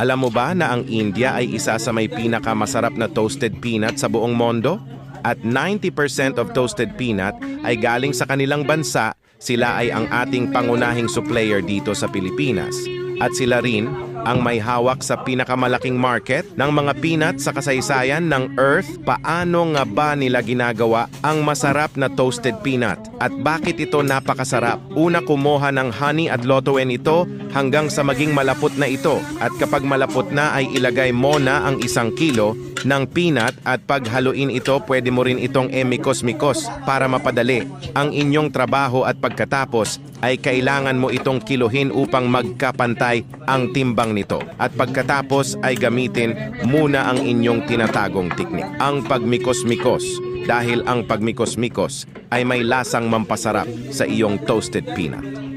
Alam mo ba na ang India ay isa sa may pinakamasarap na toasted peanut sa buong mundo? At 90% of toasted peanut ay galing sa kanilang bansa. Sila ay ang ating pangunahing supplier dito sa Pilipinas. At sila rin ang may hawak sa pinakamalaking market ng mga peanut sa kasaysayan ng Earth. Paano nga ba nila ginagawa ang masarap na toasted peanut? At bakit ito napakasarap? Una, kumuha ng honey at lotuin ito hanggang sa maging malapot na ito. At kapag malapot na ay ilagay mo na ang 1 kilo ng peanut at paghaluin ito, pwede mo rin itong emikos-mikos para mapadali ang inyong trabaho at pagkatapos ay kailangan mo itong kiluhin upang magkapantay ang timbang nito. At pagkatapos ay gamitin muna ang inyong tinatagong teknik, ang pagmikos-mikos. Dahil ang pagmikos-mikos ay may lasang mampasarap sa iyong toasted peanut.